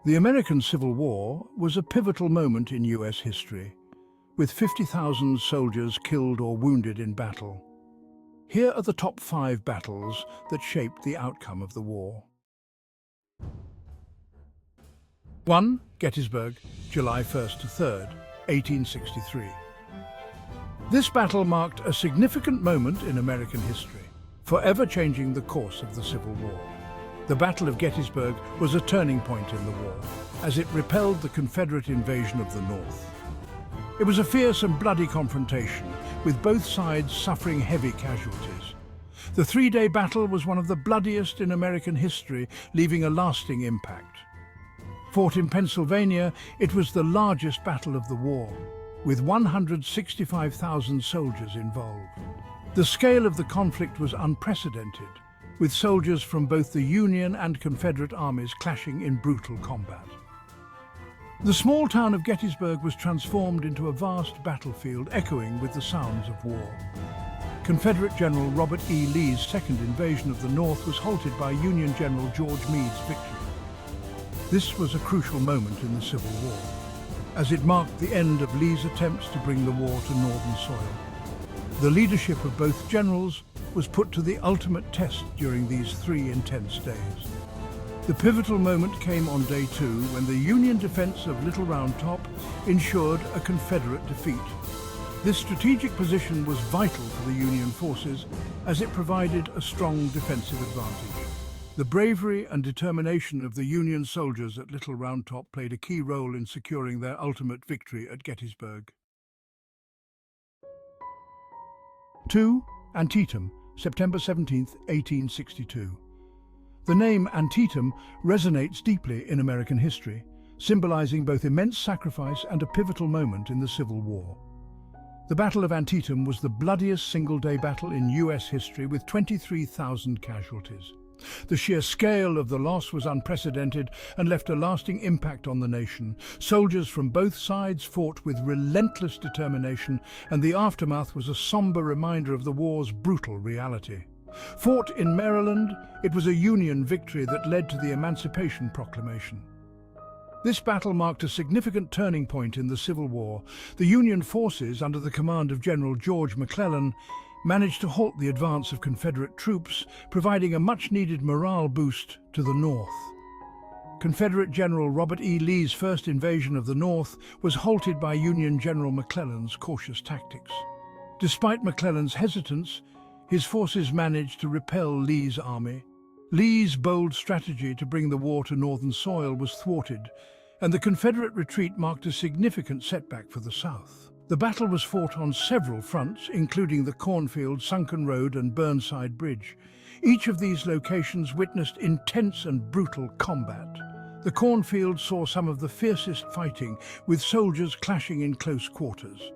The American Civil War was a pivotal moment in US history, with 50,000 soldiers killed or wounded in battle. Here are the top 5 battles that shaped the outcome of the war. 1. Gettysburg, July 1st to 3rd, 1863. This battle marked a significant moment in American history, forever changing the course of the Civil War. The Battle of Gettysburg was a turning point in the war, as it repelled the Confederate invasion of the North. It was a fierce and bloody confrontation, with both sides suffering heavy casualties. The 3-day battle was one of the bloodiest in American history, leaving a lasting impact. Fought in Pennsylvania, it was the largest battle of the war, with 165,000 soldiers involved. The scale of the conflict was unprecedented, with soldiers from both the Union and Confederate armies clashing in brutal combat. The small town of Gettysburg was transformed into a vast battlefield echoing with the sounds of war. Confederate General Robert E. Lee's second invasion of the North was halted by Union General George Meade's victory. This was a crucial moment in the Civil War, as it marked the end of Lee's attempts to bring the war to northern soil. The leadership of both generals was put to the ultimate test during these 3 intense days. The pivotal moment came on day 2 when the Union defense of Little Round Top ensured a Confederate defeat. This strategic position was vital for the Union forces as it provided a strong defensive advantage. The bravery and determination of the Union soldiers at Little Round Top played a key role in securing their ultimate victory at Gettysburg. 2. Antietam, September 17, 1862. The name Antietam resonates deeply in American history, symbolizing both immense sacrifice and a pivotal moment in the Civil War. The Battle of Antietam was the bloodiest single-day battle in US history, with 23,000 casualties. The sheer scale of the loss was unprecedented and left a lasting impact on the nation. Soldiers from both sides fought with relentless determination, and the aftermath was a somber reminder of the war's brutal reality. Fought in Maryland, it was a Union victory that led to the Emancipation Proclamation. This battle marked a significant turning point in the Civil War. The Union forces, under the command of General George McClellan, managed to halt the advance of Confederate troops, providing a much-needed morale boost to the North. Confederate General Robert E. Lee's first invasion of the North was halted by Union General McClellan's cautious tactics. Despite McClellan's hesitance, his forces managed to repel Lee's army. Lee's bold strategy to bring the war to northern soil was thwarted, and the Confederate retreat marked a significant setback for the South. The battle was fought on several fronts, including the Cornfield, Sunken Road, and Burnside Bridge. Each of these locations witnessed intense and brutal combat. The Cornfield saw some of the fiercest fighting, with soldiers clashing in close quarters.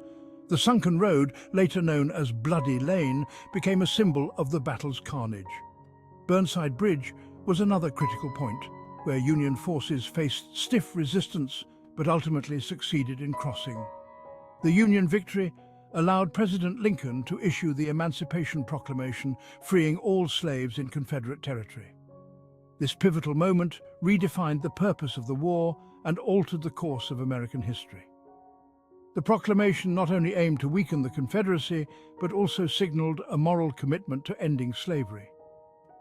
The Sunken Road, later known as Bloody Lane, became a symbol of the battle's carnage. Burnside Bridge was another critical point, where Union forces faced stiff resistance but ultimately succeeded in crossing. The Union victory allowed President Lincoln to issue the Emancipation Proclamation, freeing all slaves in Confederate territory. This pivotal moment redefined the purpose of the war and altered the course of American history. The proclamation not only aimed to weaken the Confederacy, but also signaled a moral commitment to ending slavery.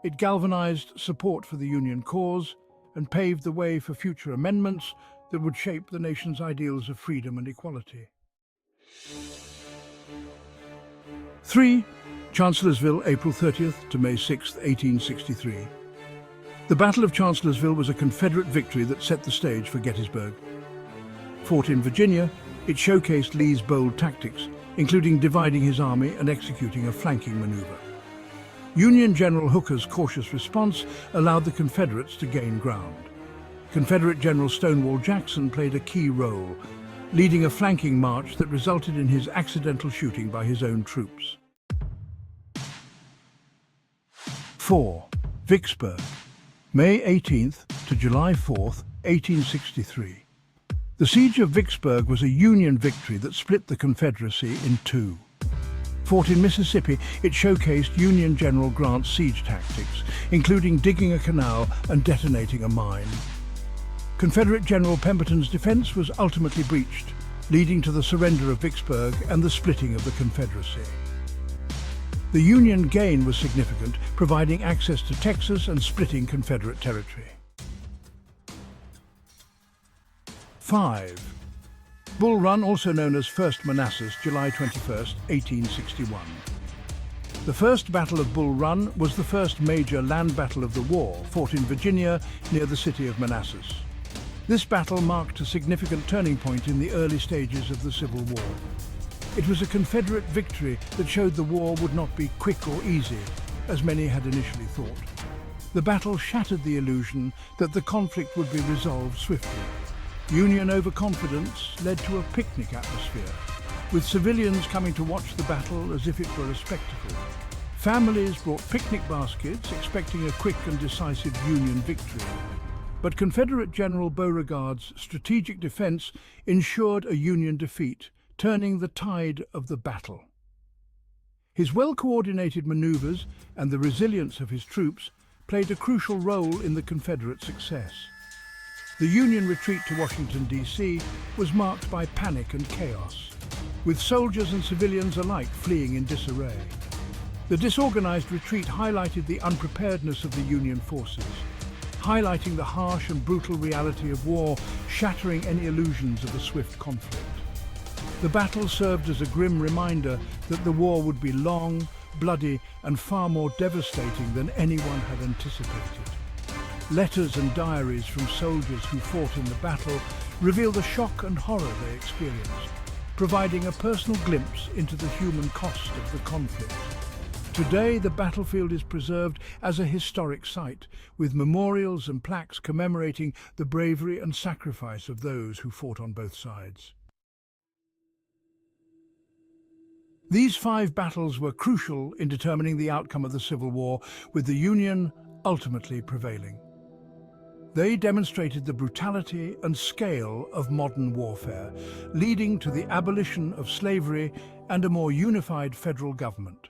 It galvanized support for the Union cause and paved the way for future amendments that would shape the nation's ideals of freedom and equality. 3. Chancellorsville, April 30th to May 6, 1863. The Battle of Chancellorsville was a Confederate victory that set the stage for Gettysburg. Fought in Virginia, it showcased Lee's bold tactics, including dividing his army and executing a flanking maneuver. Union General Hooker's cautious response allowed the Confederates to gain ground. Confederate General Stonewall Jackson played a key role, leading a flanking march that resulted in his accidental shooting by his own troops. 4. Vicksburg, May 18th to July 4th, 1863. The Siege of Vicksburg was a Union victory that split the Confederacy in two. Fought in Mississippi, it showcased Union General Grant's siege tactics, including digging a canal and detonating a mine. Confederate General Pemberton's defence was ultimately breached, leading to the surrender of Vicksburg and the splitting of the Confederacy. The Union gain was significant, providing access to Texas and splitting Confederate territory. 5. Bull Run, also known as First Manassas, July 21, 1861. The First Battle of Bull Run was the first major land battle of the war, fought in Virginia near the city of Manassas. This battle marked a significant turning point in the early stages of the Civil War. It was a Confederate victory that showed the war would not be quick or easy, as many had initially thought. The battle shattered the illusion that the conflict would be resolved swiftly. Union overconfidence led to a picnic atmosphere, with civilians coming to watch the battle as if it were a spectacle. Families brought picnic baskets, expecting a quick and decisive Union victory. But Confederate General Beauregard's strategic defense ensured a Union defeat, turning the tide of the battle. His well-coordinated maneuvers and the resilience of his troops played a crucial role in the Confederate success. The Union retreat to Washington, D.C. was marked by panic and chaos, with soldiers and civilians alike fleeing in disarray. The disorganized retreat highlighted the unpreparedness of the Union forces, highlighting the harsh and brutal reality of war, shattering any illusions of a swift conflict. The battle served as a grim reminder that the war would be long, bloody, and far more devastating than anyone had anticipated. Letters and diaries from soldiers who fought in the battle reveal the shock and horror they experienced, providing a personal glimpse into the human cost of the conflict. Today, the battlefield is preserved as a historic site, with memorials and plaques commemorating the bravery and sacrifice of those who fought on both sides. These 5 battles were crucial in determining the outcome of the Civil War, with the Union ultimately prevailing. They demonstrated the brutality and scale of modern warfare, leading to the abolition of slavery and a more unified federal government.